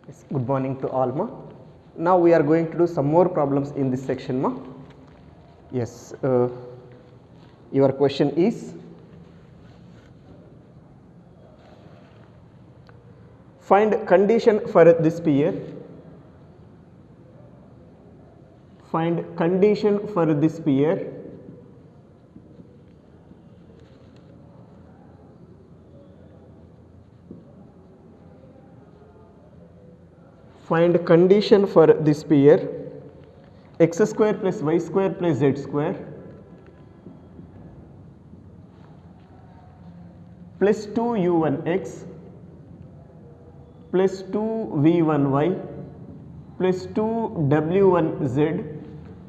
Yes, good morning to all ma. Now we are going to do some more problems in this section ma. Yes, your question is find condition for this sphere. Find condition for this sphere find condition for this sphere x square plus y square plus z square plus 2u1x plus 2v1y plus 2w1z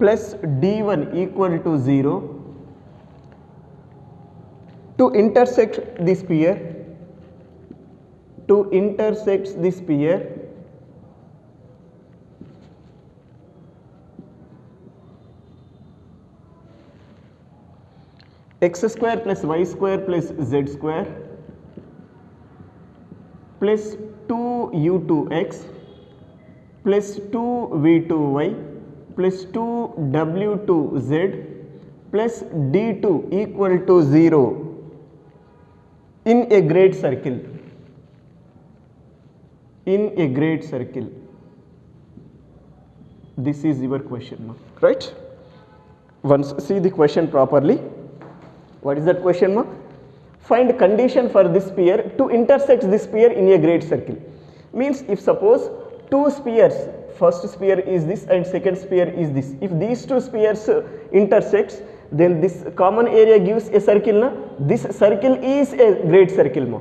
plus d1 equal to 0 to intersect the sphere x square plus y square plus z square plus 2u2x plus 2v2y plus 2w2z plus d2 equal to 0 in a great circle. This is your question, right? Once see the question properly. What is that question, ma? Find condition for this sphere to intersect this sphere in a great circle. Means if suppose two spheres, first sphere is this and second sphere is this. If these two spheres intersects, then this common area gives a circle. Na? This circle is a great circle. Ma.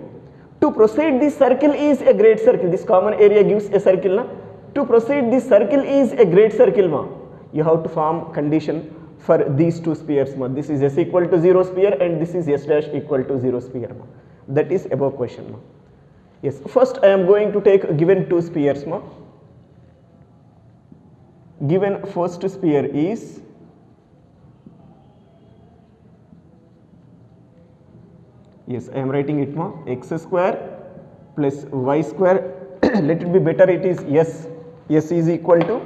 To proceed, this circle is a great circle. This common area gives a circle. Na? To proceed, this circle is a great circle. Ma. You have to form condition for these two spheres. Ma. This is s equal to 0 sphere and this is s dash equal to 0 sphere. Ma. That is above question. Ma. Yes, first I am going to take given two spheres. Ma. Given first sphere is yes, I am writing it, ma, x square plus y square. Let it be better, it is s is equal to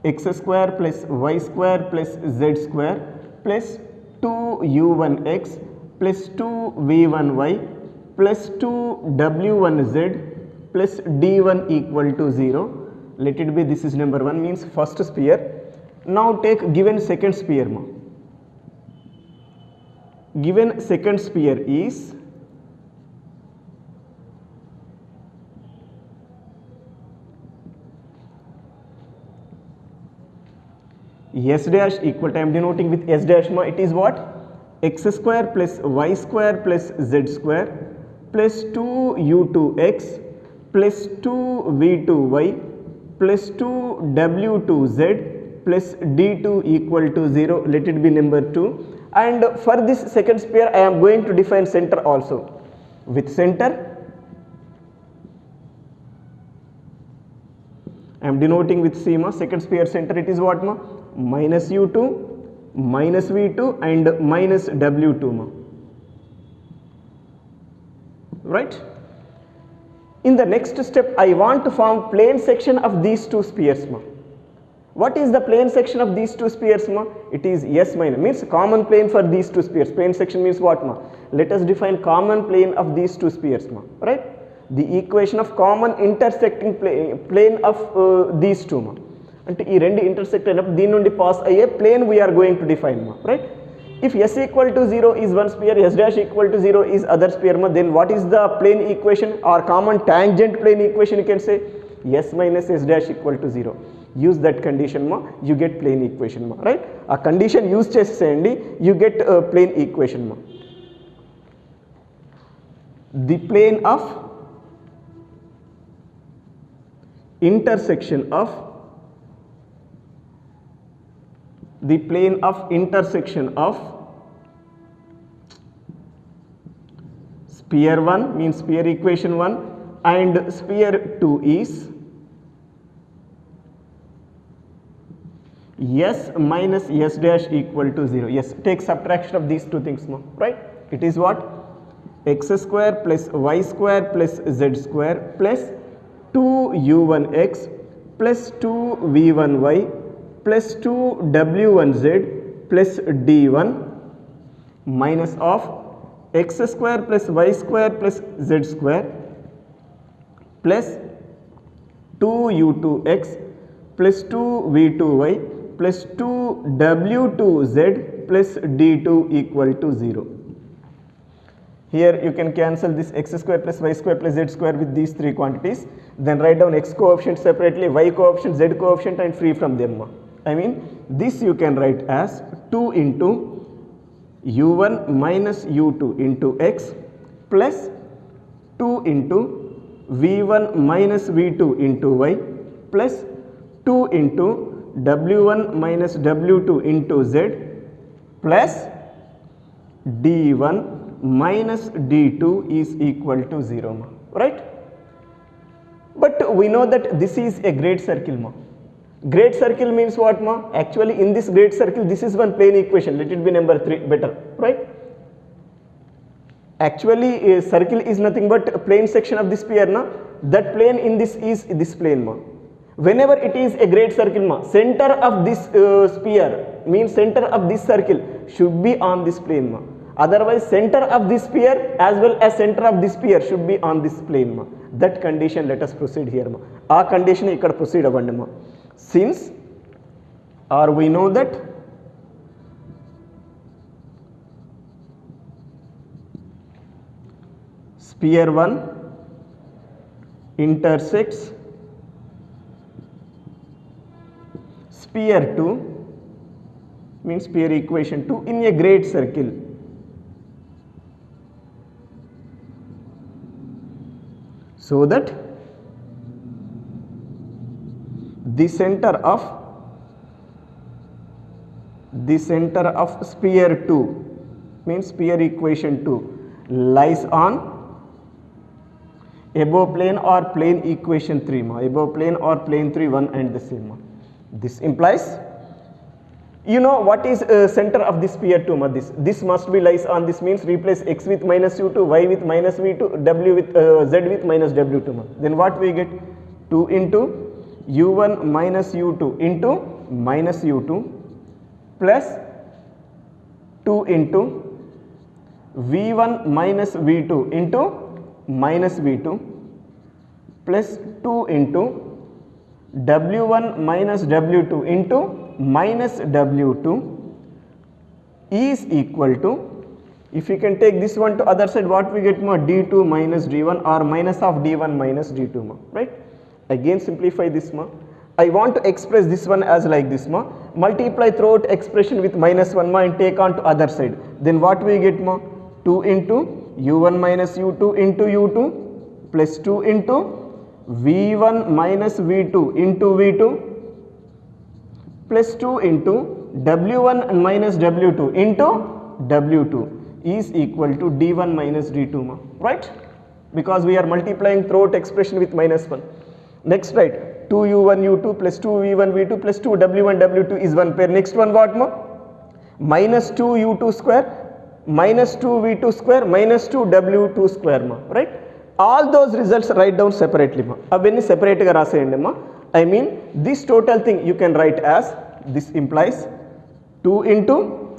x square plus y square plus z square plus 2u1x plus 2v1y plus 2w1z plus d1 equal to 0. Let it be, this is number 1, means first sphere. Now take given second sphere. Ma. Given second sphere is s dash equal to, I am denoting with s dash, ma, it is what? X square plus y square plus z square plus 2u2x plus 2v2y plus 2w2z plus d2 equal to 0. Let it be number 2. And for this second sphere I am going to define center also. With center I am denoting with C, ma, second sphere center, it is what, ma? Minus u2 minus v2 and minus w2, ma. Right? In the next step I want to form plane section of these two spheres, ma. What is the plane section of these two spheres, ma? It is s minus, means common plane for these two spheres. Plane section means what, ma? Let us define common plane of these two spheres, ma. Right? The equation of common intersecting plane of these two, ma. And ee rendu intersect ayinappudu deen nundi pass ayye plane we are going to define, ma. Right? If s equal to 0 is one sphere, s dash equal to 0 is other sphere, ma, then what is the plane equation or common tangent plane equation? You can say s minus s dash equal to 0. Use that condition, ma, you get plane equation, ma. Right? A condition use chesandi, you get plane equation, ma. The plane of intersection of sphere 1 means sphere equation 1 and sphere 2 is s minus s dash equal to 0. Yes, take subtraction of these two things, ma. Right? It is what? X square plus y square plus z square plus 2u1x plus 2v1y plus 2w1z plus d1 minus of x square plus y square plus z square plus 2u2x plus 2v2y plus 2w2z plus d2 equal to 0. Here you can cancel this x square plus y square plus z square with these three quantities. Then write down x coefficient separately, y coefficient, z coefficient, and free from them. I mean, this you can write as 2 into u1 minus u2 into x plus 2 into v1 minus v2 into y plus 2 into w1 minus w2 into z plus d1 minus d2 is equal to 0, right? But we know that this is a great circle. Great circle means what? Actually in this great circle, this is one plane equation. Let it be number 3 better, right? Actually a circle is nothing but a plane section of this sphere. That plane in this is this plane. Whenever it is a great circle, center of this sphere means center of this circle should be on this plane. Otherwise center of this sphere as well as center of this sphere should be on this plane. That condition let us proceed here. Our condition ikkada proceed avandi. Since or we know that sphere 1 intersects sphere 2 means sphere equation 2 in a great circle. So that the center of sphere 2 means sphere equation 2 lies on above plane or plane equation 3. Above plane or plane 3 one and the same. This implies, you know what is center of this sphere 2? This must be lies on this means replace x with minus u2, y with minus v2, w with z with minus w2. Then what we get? 2 into u1 minus u2 into minus u2 plus 2 into v1 minus v2 into minus v2 plus 2 into w1 minus w2 into minus w2 is equal to, if you can take this one to other side, what we get? d2 minus d1 or minus of d1 minus d2, right? Again simplify this. I want to express this one as like this. Multiply throughout expression with minus 1 and take on to other side. Then what we get? 2 into u1 minus u2 into u2 plus 2 into v1 minus v2 into v2 plus 2 into w1 minus w2 into w2 is equal to d1 minus d2, right? Because we are multiplying throughout expression with minus 1. Next, right, 2u1 u2 plus 2v1 v2 plus 2w1 w2 is one pair. Next one what? Minus 2u2 square minus 2v2 square minus 2w2 square, right? All those results write down separately. Avenni separate ga raseyandi. I mean this total thing you can write as, this implies 2 into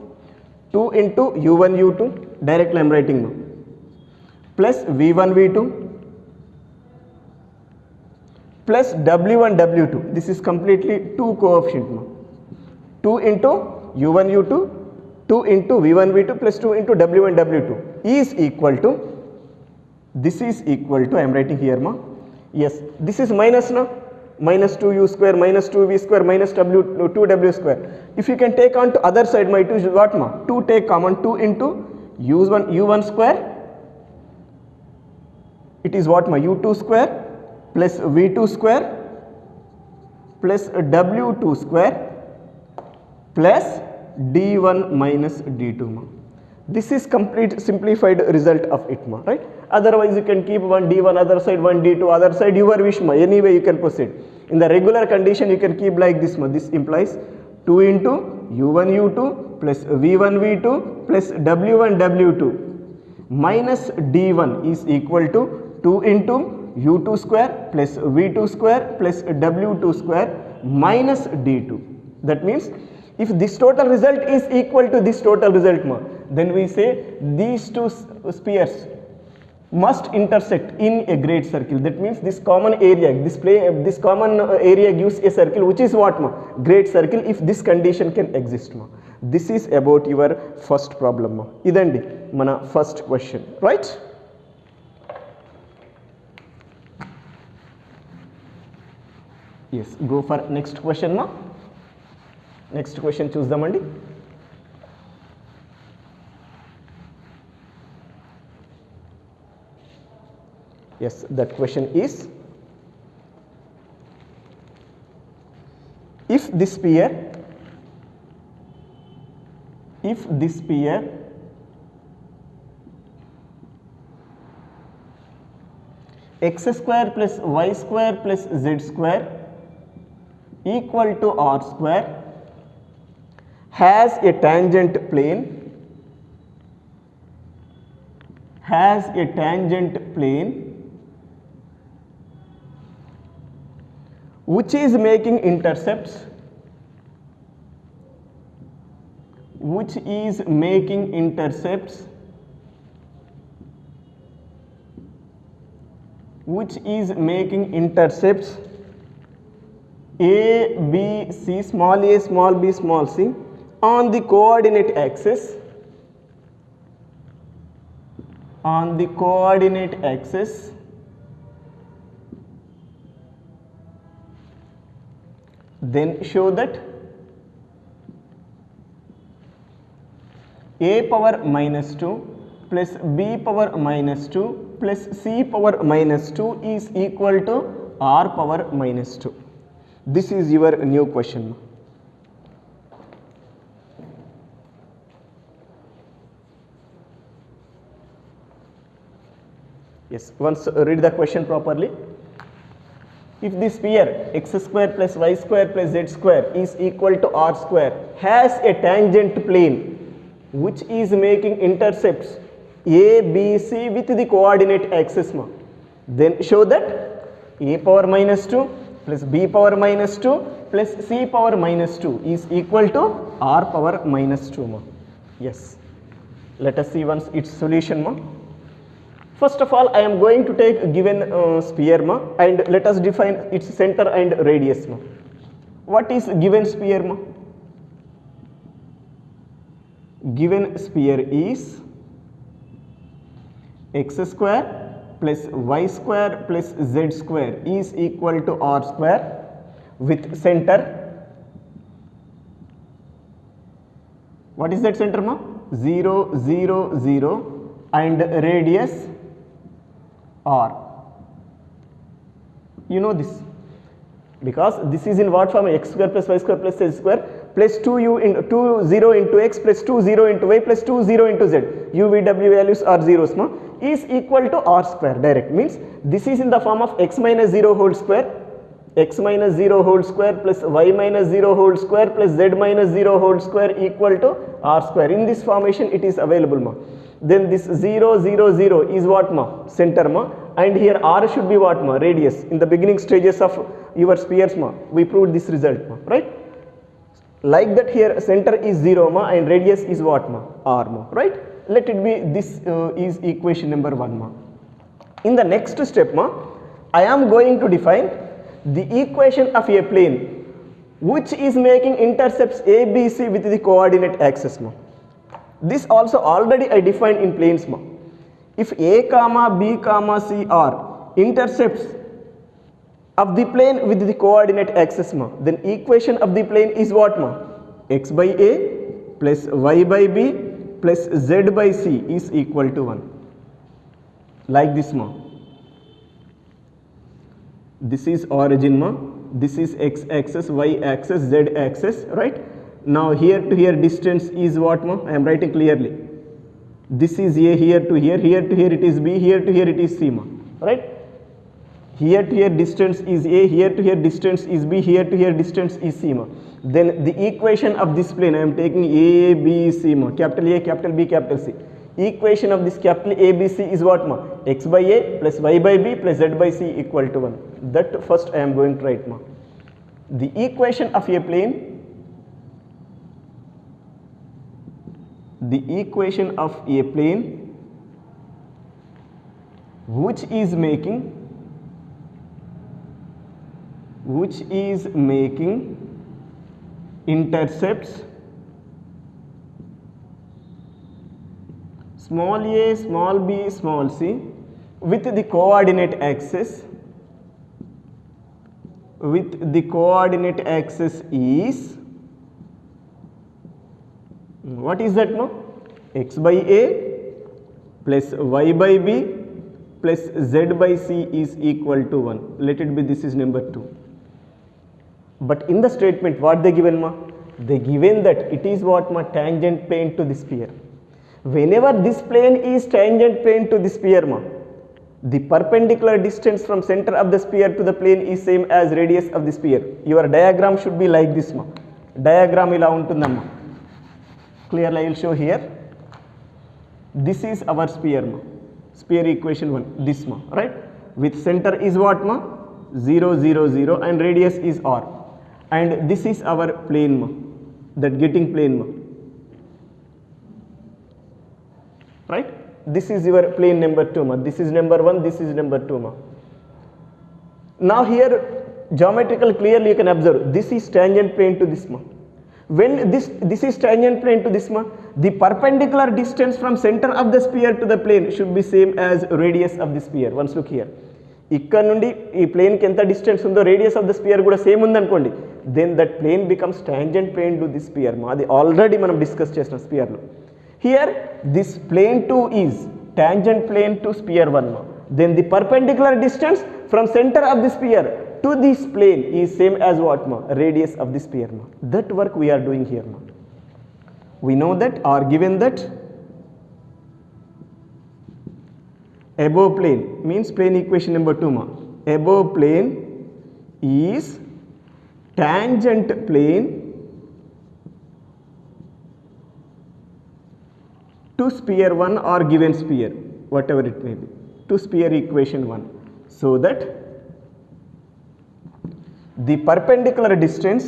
u1 u2, directly I am writing, plus v1 v2 plus w1 w2. This is completely 2 coefficient. 2 into u1 u2, 2 into v1 v2 plus 2 into w1 w2 is equal to, this is equal to, I am writing here, yes, this is minus, minus 2u square minus 2v square minus 2w square. If you can take on to other side, my 2 is what? 2 take common, 2 into u1 square, it is what? u2 square plus v2 square plus w2 square plus d1 minus d2. This is complete simplified result of it, right? Otherwise you can keep one d1 other side, one d2 other side, your wish, anyway you can proceed. In the regular condition you can keep like this. This implies 2 into u1 u2 plus v1 v2 plus w1 w2 minus d1 is equal to 2 into u2 square plus v2 square plus w2 square minus d2. That means if this total result is equal to this total result ma, then we say these two spheres must intersect in a great circle. That means this common area, this common area gives a circle which is what ma? Great circle if this condition can exist ma. This is about your first problem ma. Idandi mana first question, right? Yes, go for next question ma. Next question చూద్దామండి. Yes, that question is, if this sphere x square plus y square plus z square equal to r square has a tangent plane which is making intercepts a, b, c, small a, small b, small c on the coordinate axis, then show that a power minus 2 plus b power minus 2 plus c power minus 2 is equal to r power minus 2. This is your new question. Yes, once read the question properly. If the sphere x square plus y square plus z square is equal to r square has a tangent plane which is making intercepts a, b, c with the coordinate axis ma, then show that a power minus 2 plus b power minus 2 plus c power minus 2 is equal to r power minus 2 ma. Yes, let us see once its solution ma. First of all, I am going to take given sphere ma, and let us define its center and radius ma. What is given sphere ma? Given sphere is x square plus y square plus z square is equal to r square with center. What is that center ma? 0, 0, 0 and radius r. You know this because this is in what form? X square plus y square plus z square plus 2u into 2 0 into x plus 2 0 into y plus 2 0 into z. U v w values are zeros ma, is equal to r square. Direct means this is in the form of x minus 0 whole square, x minus 0 whole square plus y minus 0 whole square plus z minus 0 whole square equal to r square. In this formation it is available ma. Then this 0 0 0 is what ma? Center ma, and here r should be what ma? Radius. In the beginning stages of your spheres ma, we proved this result ma, right? Like that here center is 0 ma and radius is what ma? R ma, right? Let it be this is equation number 1 ma. In the next step ma, I am going to define the equation of a plane which is making intercepts a, b, c with the coordinate axis ma. This also already I defined in planes ma. If a comma b comma c are intercepts of the plane with the coordinate axis ma, then equation of the plane is what ma? X by a plus y by b plus z by c is equal to 1. Like this ma. This is origin ma, this is x axis, y axis, z axis, right? Now here to here distance is what ma? I am writing clearly. This is a, here to here it is b, here to here it is c ma, right? Here to here distance is a, here to here distance is b, here to here distance is c ma. Then the equation of this plane I am taking a, b, c ma, capital A, capital B, capital C. Equation of this capital A, B, C is what ma? x by a plus y by b plus z by c equal to 1. That first I am going to write ma. The equation of a plane, the equation of a plane which is making intercepts small a, small b, small c with the coordinate axis is, what is that no? X by a plus y by b plus z by c is equal to 1. Let it be, this is number 2. But in the statement what they given ma? They given that it is what ma? Tangent plane to the sphere. Whenever this plane is tangent plane to the sphere ma, the perpendicular distance from center of the sphere to the plane is same as radius of the sphere. Your diagram should be like this ma. Diagram ila untundamma. Clearly I will show here. This is our sphere ma. Sphere equation 1, this ma, right? With center is what ma? 0, 0, 0 and radius is r. And this is our plane ma, that getting plane ma, right? This is your plane number 2 ma, this is number 1, this is number 2 ma. Now here geometrical clearly you can observe this is tangent plane to this ma. When this is tangent plane to this ma, the perpendicular distance from center of the sphere to the plane should be same as radius of the sphere. Once look here, ఇక్కడ నుండి ఈ plane కి ఎంత distance ఉందో radius of the sphere కూడా same ఉంది అనుకోండి, then that plane becomes tangent plane to the sphere మా. అది ఆల్రెడీ మనం డిస్కస్ చేసిన స్పియర్ లో. Here this plane 2 is tangent plane to sphere 1 మా. Then the perpendicular distance from centre of the sphere to this plane is same as what ma? Radius of the sphere ma. That work we are doing here ma. We know that or given that above plane means plane equation number 2 ma. Above plane is tangent plane to sphere 1 or given sphere, whatever it may be, to sphere equation 1, so that the perpendicular distance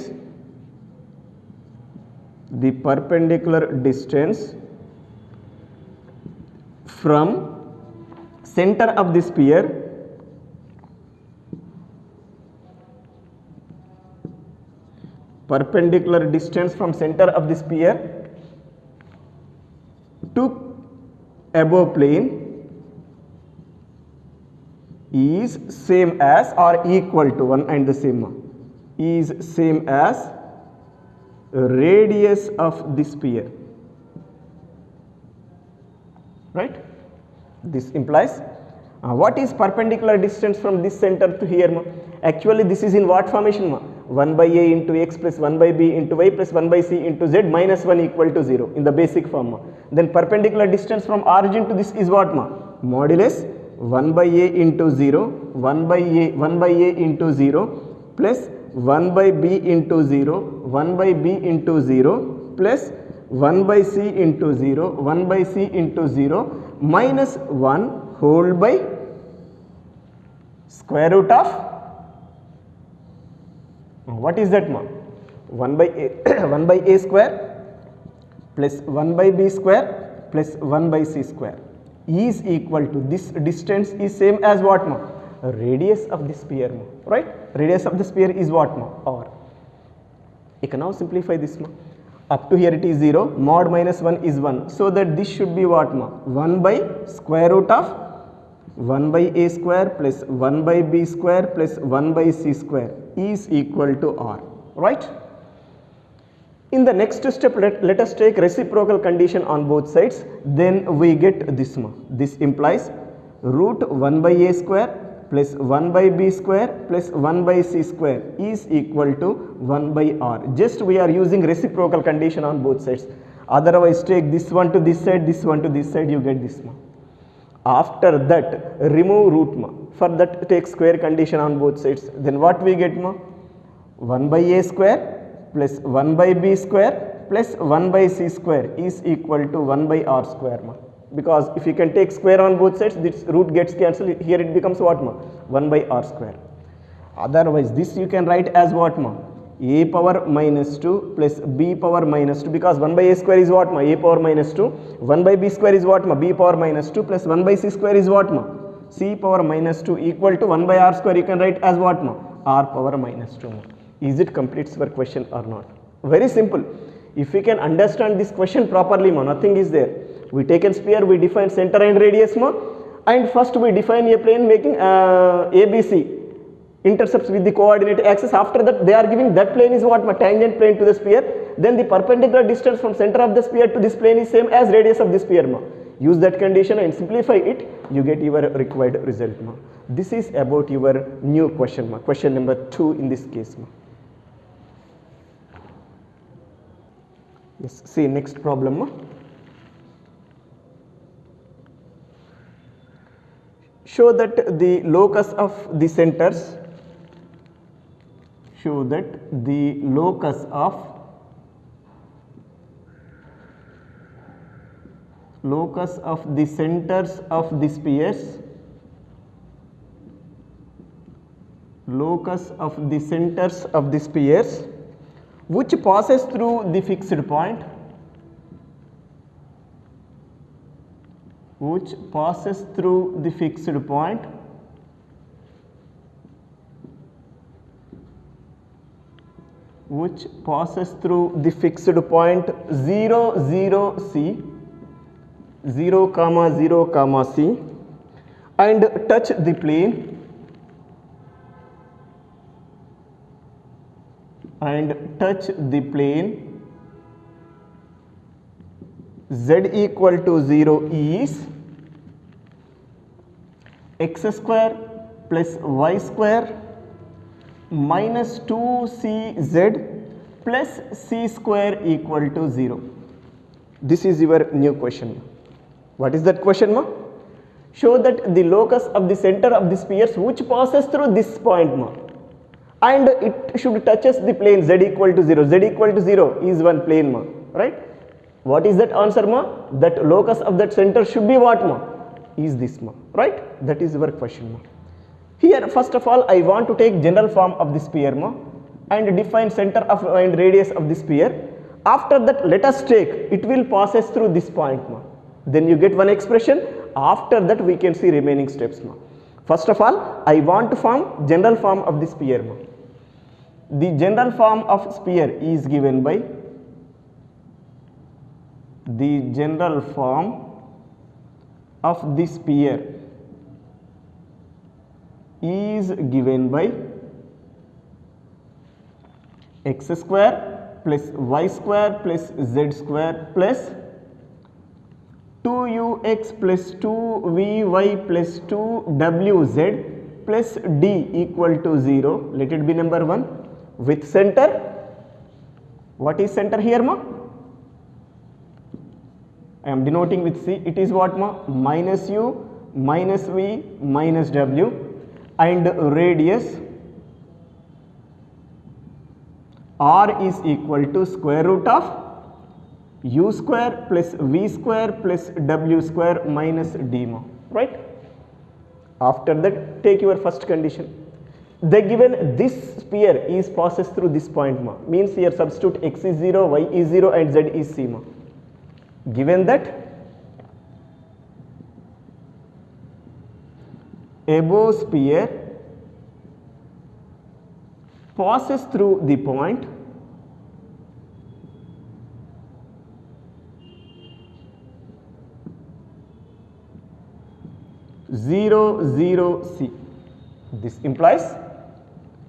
from center of the sphere to above plane is same as or equal to 1 and the same is same as radius of the sphere, right? This implies what is perpendicular distance from this center to here ma? Actually this is in what formation ma? 1 by a into x plus 1 by b into y plus 1 by c into z minus 1 equal to 0 in the basic form ma. Then perpendicular distance from origin to this is what ma? Modulus 1 by a into 0, 1 by a into 0 plus 1 by b into 0, 1 by b into 0 plus 1 by c into 0, 1 by c into 0 minus 1 whole by square root of, what is that ma? 1 by a 1 by a square plus 1 by b square plus 1 by c square is equal to, this distance is same as what ma? Radius of the sphere ma, right? Radius of the sphere is what ma? R. You can now simplify this ma. Up to here it is 0, mod minus 1 is 1, so that this should be what ma? 1 by square root of 1 by a square plus 1 by b square plus 1 by c square is equal to R, right? In the next step, let us take reciprocal condition on both sides, then we get this ma. This implies root 1 by a square plus 1 by b square plus 1 by c square is equal to 1 by r. Just we are using reciprocal condition on both sides. Otherwise take this one to this side, this one to this side, you get this ma. After that remove root ma. For that take square condition on both sides. Then what we get ma? 1 by a square plus 1 by b square plus 1 by c square is equal to 1 by r square ma. because if you can take square on both sides, this root gets cancelled. Here it becomes what ma? 1 by r square. Otherwise this you can write as what ma? A power minus 2 plus b power minus 2, because 1 by a square is what ma? A power minus 2. 1 by b square is what ma? B power minus 2 plus 1 by c square is what ma? C power minus 2 equal to 1 by r square. You can write as what ma? R power minus 2 ma. Is it completes your question or not? Very simple. If we can understand this question properly ma, nothing is there. We take a sphere, we define center and radius ma, and first we define a plane making ABC intercepts with the coordinate axis. After that they are giving that plane is what ma? Tangent plane to the sphere. Then the perpendicular distance from center of the sphere to this plane is same as radius of the sphere ma. Use that condition and simplify it, you get your required result ma. This is about your new question ma. Question number 2 in this case ma. Yes, see next problem ma. Show that the locus of the centers, show that the locus of the centers of the spheres, locus of the centers of the spheres which passes through the fixed point, which passes through the fixed point which passes through the fixed point 0 0 c 0 comma 0 comma c and touch the plane z equal to 0 is x square plus y square minus 2cz plus c square equal to 0. This is your new question. What is that question ma? Show that the locus of the center of the spheres which passes through this point ma, and it should touches the plane z equal to 0. Z equal to 0 is one plane ma, right? What is that answer ma? That locus of that center should be what ma? Is this ma, right? That is your question ma. Here first of all I want to take general form of the sphere ma and define center of and radius of the sphere. After that let us take it will passes through this point ma. Then you get one expression. After that we can see remaining steps ma. First of all I want to form general form of the sphere ma. The general form of sphere is given by the general form of the sphere is given by x square plus y square plus z square plus 2ux plus 2vy plus 2wz plus d equal to 0. Let it be number 1 with center. What is center here ma? I am denoting with C. It is what ma? Minus u minus v minus w, and radius r is equal to square root of u square plus v square plus w square minus d ma, right? After that take your first condition. They given this sphere is passes through this point ma, means here substitute x is 0, y is 0 and z is c ma. Given that above sphere passes through the point zero zero c. This implies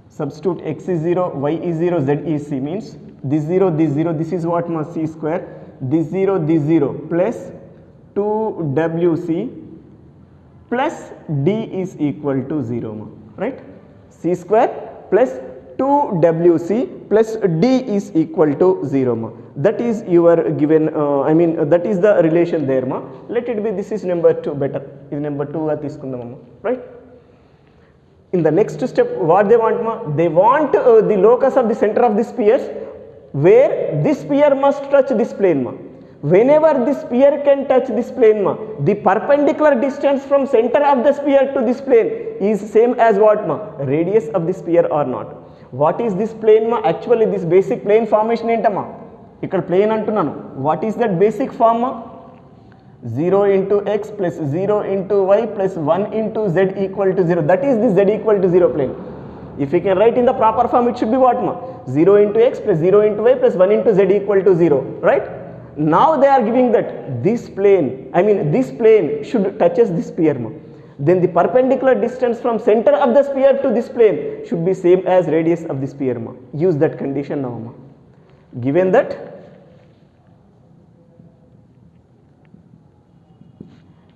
substitute x is 0, y is 0, z is c, means this 0, this is what ma? C square, this 0 plus 2wc plus d is equal to 0 ma, right? C square plus 2wc plus d is equal to 0 ma. That is your given that is the relation there ma. Let it be this is number 2 better. Is number 2 ga teeskundam, right? In the next step what they want ma? They want the locus of the center of the spheres where this sphere must touch this plane ma. whenever the sphere can touch this plane ma, the perpendicular distance from center of the sphere to this plane is same as what ma, radius of the sphere or not. What is this plane ma? Actually this basic plane formation entama, ikkada plane antunnanu. What is that basic form ma? 0 into x plus 0 into y plus 1 into z equal to 0. That is the z equal to 0 plane. If we can write in the proper form, it should be what ma? 0 into x plus 0 into y plus 1 into z equal to 0, right? Now they are giving that this plane, this plane should touches this sphere ma. Then the perpendicular distance from center of the sphere to this plane should be same as radius of the sphere ma. Use that condition now ma. Given that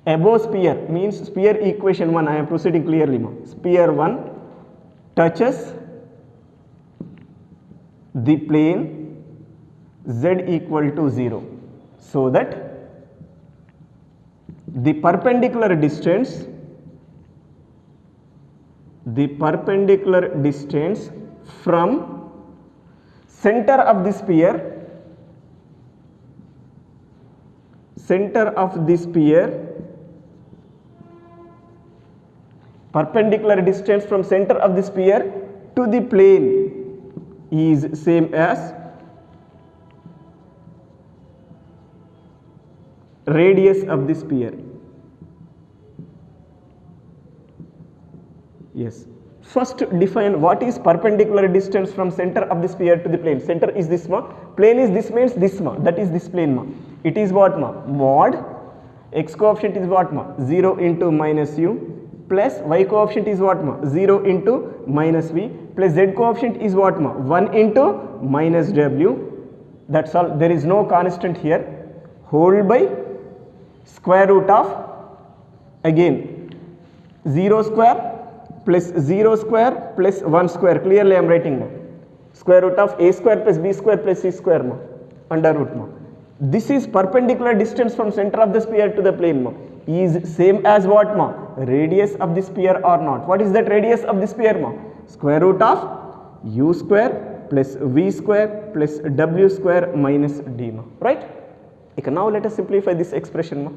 above sphere means sphere equation 1, I am proceeding clearly ma. Sphere 1 touches the plane z equal to 0, so that the perpendicular distance from center of the sphere perpendicular distance from center of the sphere to the plane is same as radius of the sphere. Yes, first define what is perpendicular distance from center of the sphere to the plane. Center is this ma, plane is this means this ma, that is this plane ma. It is what ma, mod x coefficient is what ma, 0 into minus u plus y coefficient is what ma, 0 into minus v plus z coefficient is what ma, 1 into minus w. That's all, there is no constant here, whole by square root of again 0 square plus 0 square plus 1 square, clearly I am writing ma, square root of a square plus b square plus c square ma, under root ma. This is perpendicular distance from center of the sphere to the plane ma, is same as what ma, radius of the sphere or not. What is that radius of the sphere ma? Square root of u square plus v square plus w square minus d ma, right? Ika now let us simplify this expression ma.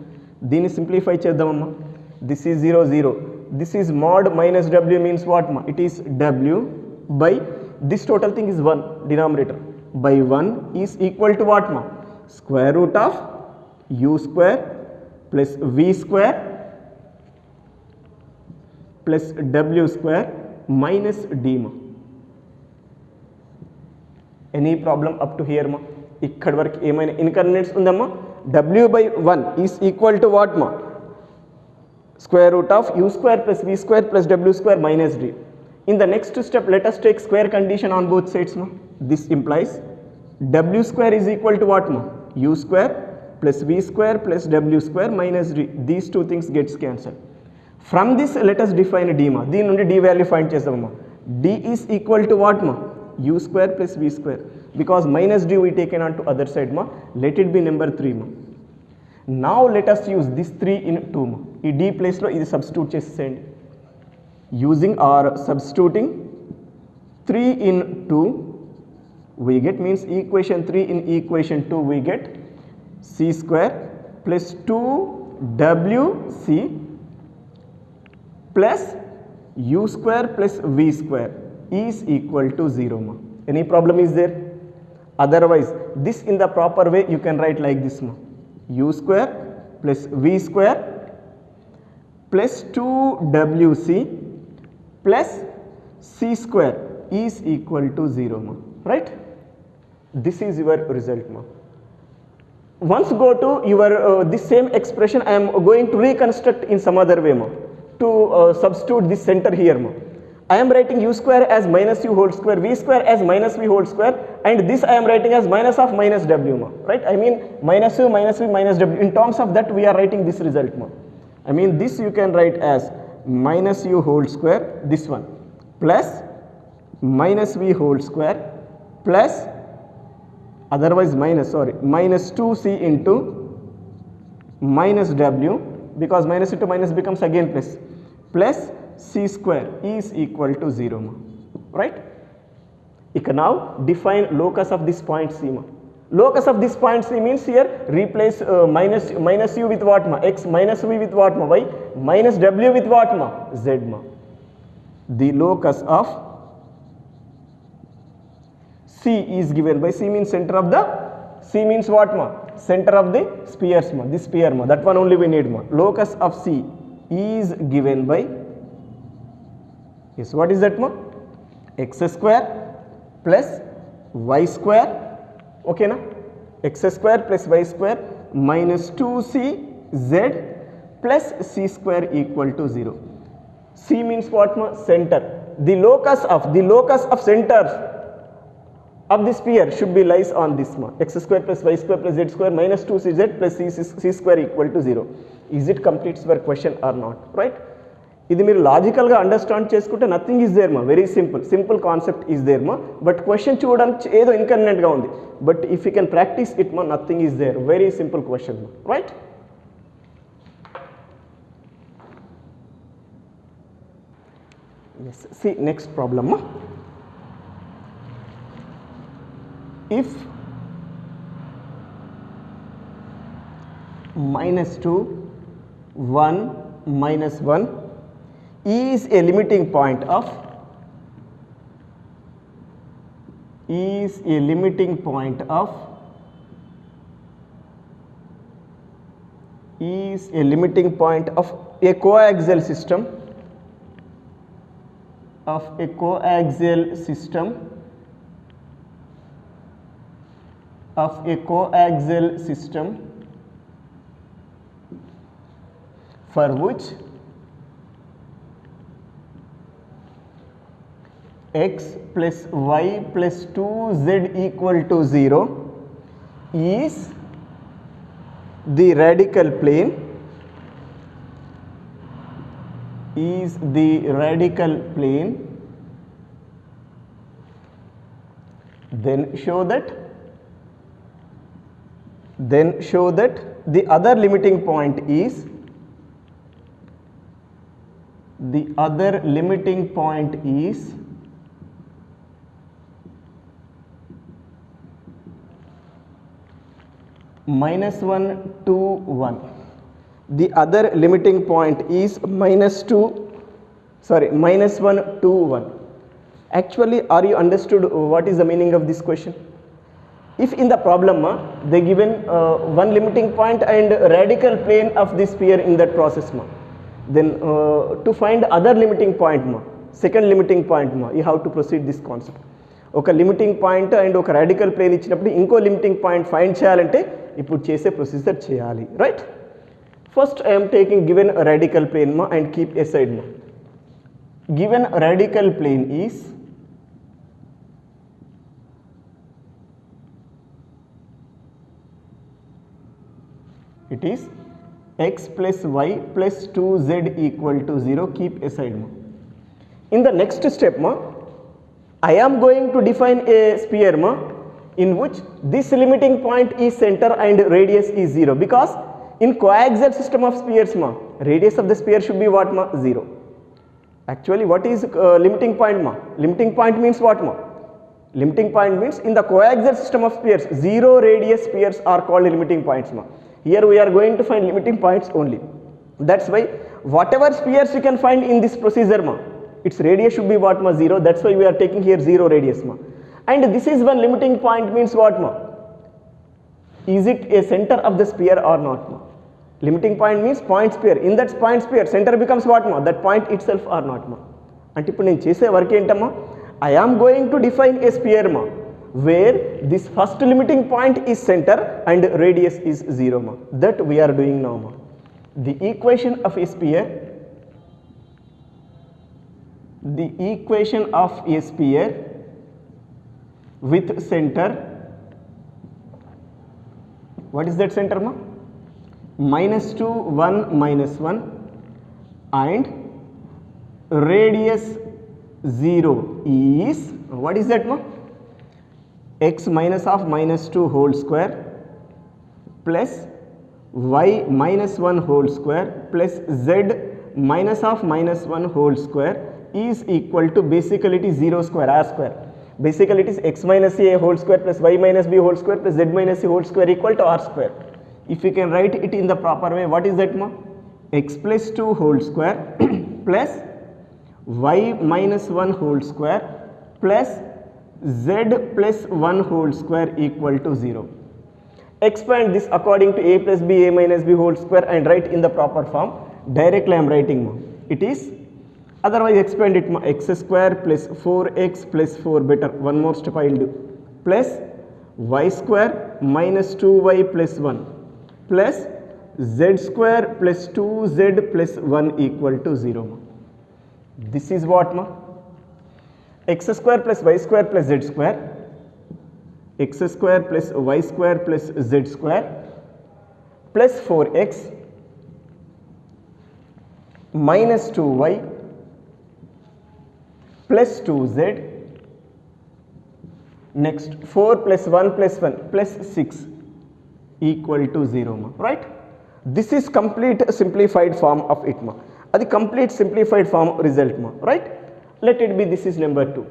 Dini simplify cheddamma. This is 0 0. This is mod minus w means what ma? It is w by this total thing is 1 denominator by 1 is equal to what ma? Square root of u square plus v square plus w square minus d ma. Any problem up to here ma? Ikkad varaku emaina inconvenience undamma? W by 1 is equal to what ma? Square root of u square plus v square plus w square minus d. In the next step, let us take square condition on both sides ma. This implies w square is equal to what ma? U square plus v square plus w square minus d. These two things gets cancelled. From this let us define d ma. Deen nundi d value find chestamma. D is equal to what ma? U square plus v square. Because minus d we taken on to other side ma. Let it be number 3 ma. Now let us use this 3 in 2 ma. ఈ d place లో ఇది substitute చేసేయండి. Using or substituting 3 in 2 we get means equation 3 in equation 2 we get c square plus 2wc plus u square plus v square is equal to 0 ma. Any problem is there? Otherwise this in the proper way you can write like this ma. U square plus v square plus 2wc plus c square is equal to 0 ma, right? This is your result ma. Once go to your this same expression I am going to reconstruct in some other way ma, to substitute this center here ma. I am writing u square as minus u whole square, v square as minus v whole square, and this I am writing as minus of minus w ma, right? I mean minus u minus v minus w. In terms of that we are writing this result ma. I mean this you can write as minus u whole square, this one, plus minus v whole square plus otherwise minus minus 2c into minus w, because minus into minus becomes again plus c square is equal to 0 ma, right? Now define locus of this point c ma. Locus of this point C means here replace minus u with what ma? X minus v with what ma? Y minus w with what ma? Z ma. The locus of C is given by C means center of the C means what ma? Center of the spheres ma. This sphere ma. That one only we need ma. Locus of C is given by, yes, what is that ma? X square plus y square. Okay na? X square plus y square minus 2cz plus c square equal to 0. C means what ma? Center. The locus of centers of the sphere should be lies on this ma. X square plus y square plus z square minus 2cz plus c square equal to 0. Is it completes your question or not? Right? ఇది మీరు లాజికల్గా understand చేసుకుంటే nothing is there మా, very simple concept is there మా. But question చూడడానికి ఏదో ఇన్కన్వీనియంట్గా ఉంది, but if you can practise it మా, nothing is there, very simple question మా. Right? Yes. See next problem మా. If -2 1 -1 is a limiting point of a coaxial system for which x plus y plus 2z equal to 0 is the radical plane, then show that the other limiting point is -1 to 1. The other limiting point is -1 to 1. Actually, are you understood what is the meaning of this question? If in the problem they given one limiting point and radical plane of the sphere in that process ma, then to find other limiting point ma, second limiting point ma, you have to proceed this concept. ఒక limiting point and ఒక radical plane ఇచ్చినప్పుడు ఇంకో limiting point find చేయాలంటే ఇప్పుడు చేసే procedure చేయాలి. Right? First I'm taking given radical plane మా and keep aside మా. Given radical plane is it is x plus y plus 2z equal to 0. Keep aside ma. In the next step ma, I am going to define a sphere ma, in which this limiting point is center and radius is 0, because in coaxial system of spheres ma, radius of the sphere should be what ma? 0. Actually what is limiting point ma? Limiting point means what ma? Limiting point means in the coaxial system of spheres, 0 radius spheres are called limiting points ma. Here we are going to find limiting points only. That's why whatever spheres you can find in this procedure ma, its radius should be what ma? 0. That's why we are taking here 0 radius ma. And this is one limiting point means what ma? Is it a center of the sphere or not ma? Limiting point means point sphere. In that point sphere, center becomes what ma? That point itself or not ma. అంటే ఇప్పుడు నేను చేసే work ఏంటమ్మా? I am going to define a sphere ma, where this first limiting point is center and radius is 0 ma. That we are doing now ma. The equation of a sphere with center, what is that center ma? -2 1 -1 and radius 0 is, what is that ma? x minus of -2 whole square plus y minus 1 whole square plus z minus of -1 whole square is equal to basically it is 0 square r square. Basically it is x minus a whole square plus y minus b whole square plus z minus c whole square equal to r square. If we can write it in the proper way, what is that ma? X plus 2 whole square plus y minus 1 whole square plus z plus 1 whole square equal to 0. Expand this according to a plus b, a minus b whole square and write in the proper form. Directly I am writing ma. It is, otherwise expand it ma, x square plus 4x plus 4, better, one more step I will do, plus y square minus 2y plus 1 plus z square plus 2z plus 1 equal to 0 ma. This is what ma? X square plus y square plus z square, x square plus y square plus z square plus 4x minus 2y plus 2z, next 4 plus 1 plus 1 plus 6 equal to 0 ma, right? This is complete simplified form of it ma. Adi complete simplified form result ma, right? Let it be, this is number 2.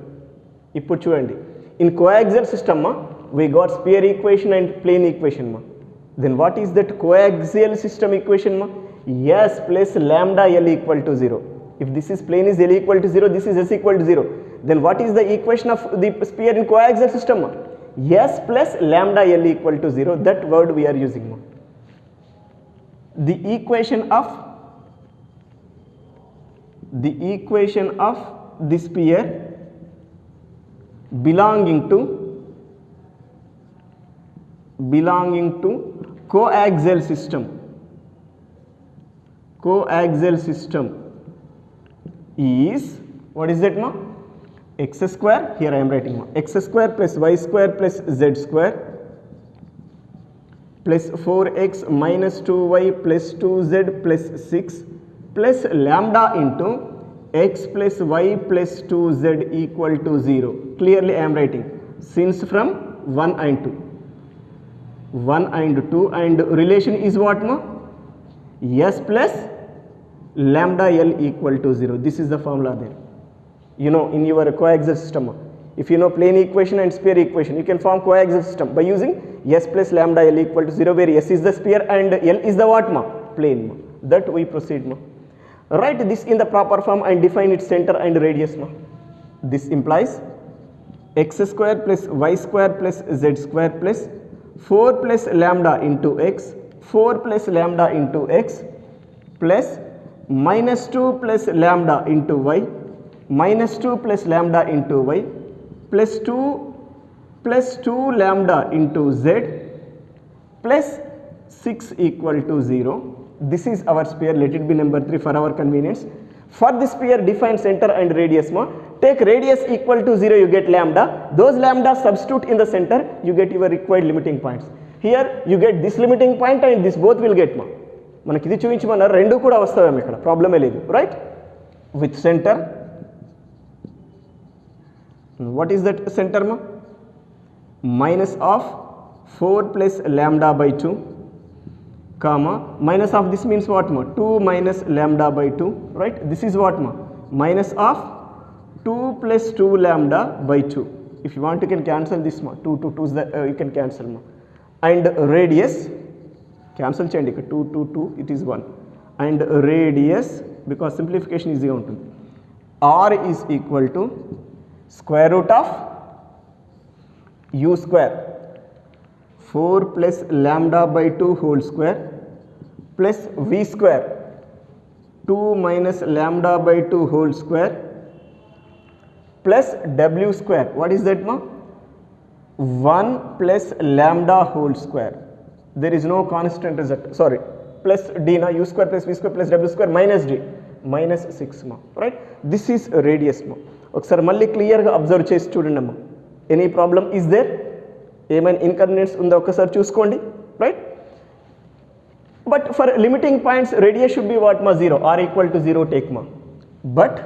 Ippudu chudandi, in coaxial system ma, we got sphere equation and plane equation ma. Then what is that coaxial system equation ma? S plus lambda L equal to 0. If this is plane is L equal to 0, this is S equal to 0. Then what is the equation of the sphere in coaxial system ma? S plus lambda L equal to 0. That word we are using ma. The equation of the sphere belonging to coaxial system is, what is that ma? X square, here I am writing ma, x square plus y square plus z square plus 4x minus 2y plus 2z plus 6 plus lambda into x plus y plus 2z equal to 0. Clearly I am writing, since from 1 and 2. 1 and 2 and relation is what ma? S plus lambda L equal to 0. This is the formula there. You know, in your coaxial system, if you know plane equation and sphere equation, you can form coaxial system by using S plus lambda L equal to 0, where S is the sphere and L is the what ma? Plane ma. That we proceed ma. Write this in the proper form and define its center and radius ma. This implies x square plus y square plus z square plus 4 plus lambda into x, 4 plus lambda into x plus minus 2 plus lambda into y, minus 2 plus lambda into y plus 2 lambda into z plus 6 equal to 0. This is our sphere. Let it be number 3 for our convenience. For this sphere, define center and radius ma. Take radius equal to 0, you get lambda. Those lambda substitute in the center, you get your required limiting points. Here you get this limiting point and this both will get ma. మనకి ఇది చూపించమన్నారు, రెండు కూడా వస్తావేమో ఇక్కడ, ప్రాబ్లమే లేదు, right? With centre, what is that center ma? Minus of 4 plus lambda by 2 comma minus of this means what ma? 2 minus lambda by 2, right? This is what ma? Minus of 2 plus 2 lambda by 2. If you want you can cancel this ma, 2 is the you can cancel ma. And radius cancel cheyandi, 2 it is 1, and radius, because simplification easy ఉంటుంది, r is equal to square root of u square 4 plus lambda by 2 whole square plus v square 2 minus lambda by 2 whole square plus w square, what is that ma? 1 plus lambda whole square. There is no constant result, sorry, plus d na, u square plus v square plus w square minus d, minus 6 ma, right? This is radius ma. ఒకసారి మళ్ళీ క్లియర్గా observe చేసి చూడండి అమ్మా. Any problem is there? ఏమైనా inconvenience ఉందో ఒకసారి చూసుకోండి, right? But for limiting points radius should be what మా? 0, ఆర్ ఈక్వల్ టు 0 టేక్ మా. But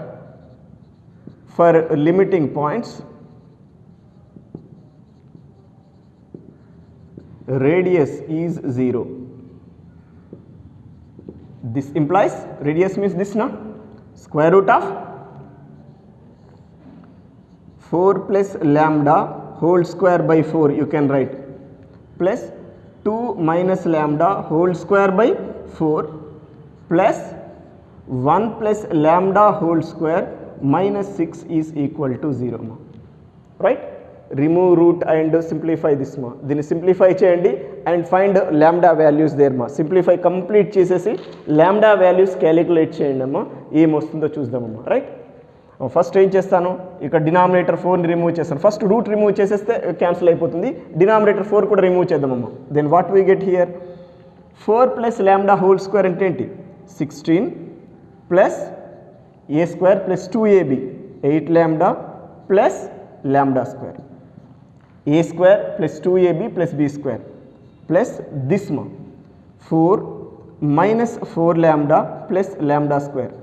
for limiting points radius is 0. This implies radius means this na, square root of 4 plus lambda whole square by 4 you can write, plus 2 minus lambda whole square by 4 plus 1 plus lambda whole square minus 6 is equal to 0 ma. Right? Remove root and simplify this ma. Then simplify cheyandi and find lambda values there ma. Simplify complete chesesi lambda values calculate cheyandi ma. Em vastundo chuzdam ma. Right? First ఏం చేస్తాను, ఇక్కడ denominator 4ని remove చేస్తాను. First root remove చేసేస్తే cancel అయిపోతుంది. Denominator 4 కూడా remove చేద్దామమ్మా. Then what we get here, 4 plus lambda whole square అంటే ఏంటి, 16 plus A square plus 2ab 8 lambda plus lambda square, a square plus 2ab plus b square plus this మా 4 minus 4 lambda plus lambda square,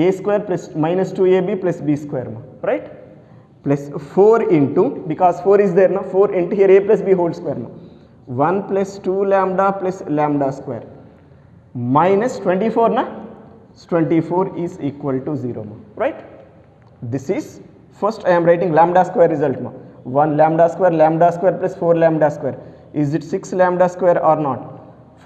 a square plus minus 2ab plus b square ma, right, plus 4 into, because 4 is there na, 4 into here a plus b whole square ma, 1 plus 2 lambda plus lambda square minus 24 na, 24 is equal to 0 ma, right. This is first I am writing lambda square result ma, 1 lambda square plus 4 lambda square, is it 6 lambda square or not,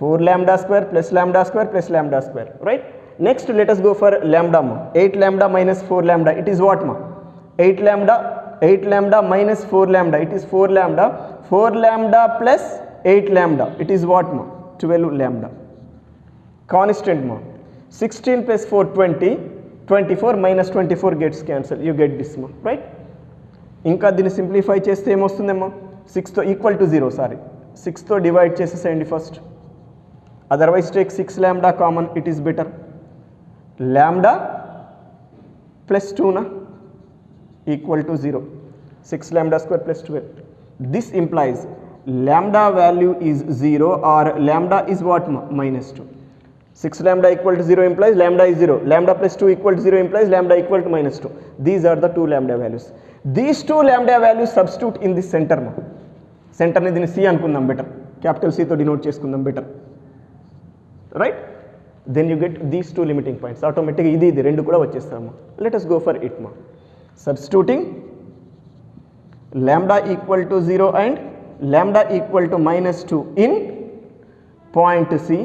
4 lambda square plus lambda square, right. Next let us go for lambda ma, 8 lambda minus 4 lambda, it is what ma, 8 lambda minus 4 lambda, it is 4 lambda plus 8 lambda, it is what ma, 12 lambda. Constant ma, 16 plus 4 20, 24 minus 24 gets cancelled, you get this ma, right. ఇంకా దీన్ని simplify చేస్తే ఏమొస్తుందేమో, 6 తో equal to 0, sorry 6 తో divide చేసేసేయండి first, otherwise take 6 lambda common, it is better. Lambda plus 2 na equal to 0, 6 lambda square plus 12. This implies lambda value is 0 or lambda is what ma, minus 2. 6 lambda equal to 0 implies lambda is 0, lambda plus 2 equal to 0 implies lambda equal to minus 2. These are the two lambda values. These two lambda values substitute in this center ma. Center ni dini C anukundam better, capital C to denote cheskundam better, right. Then you get these two limiting points, automatically ఇది రెండు కూడా వచ్చేస్తాము. Let us go for it ma. Substituting lambda equal to 0 and lambda equal to minus 2 in point C,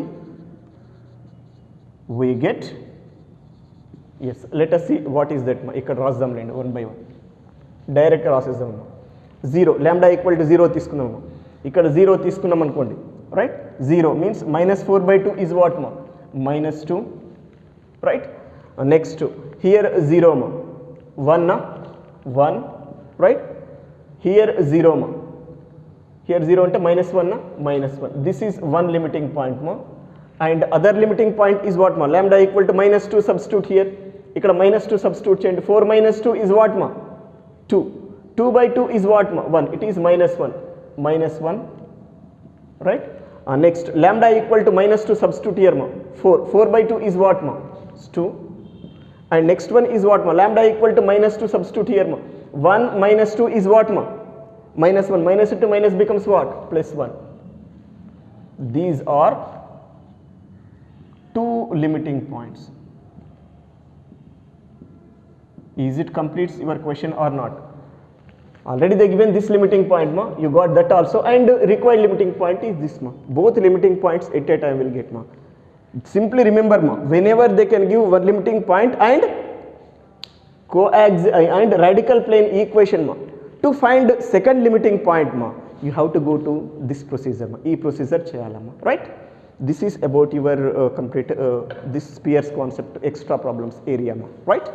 we get, yes, let us see what is that ma. ఇక్కడ రాద్దాం లేండి one by one, direct రాసేద్దాం. 0 lambda equal to 0 తీసుకున్నాము, ఇక్కడ 0 తీసుకున్నాం అనుకోండి, right. 0 means minus 4 by 2 is what ma, minus 2, right. Next here 0 ma, 1 na, 1, right. Here 0 ma, here 0 ante minus 1 na, minus 1. This is one limiting point ma, and other limiting point is what ma, lambda equal to minus 2 substitute here, ikkada minus 2 substitute cheyandi, 4 minus 2 is what ma, 2, 2 by 2 is what ma, 1, it is minus 1, right. Next lambda equal to minus 2 substitute here ma, 4 by 2 is what ma, 2, and next one is what ma, lambda equal to minus 2 substitute here ma, 1 minus 2 is what ma, minus 1, minus into minus becomes what, plus 1. These are two limiting points. Is it completes your question or not? Already they given this limiting point ma, you got that also, and required limiting point is this ma. Both limiting points at a time will get ma. Simply remember ma, whenever they can give one limiting point and and radical plane equation ma, to find second limiting point ma, you have to go to this procedure ma, ee procedure cheyalama, right. This is about your complete this spheres concept extra problems area ma, right.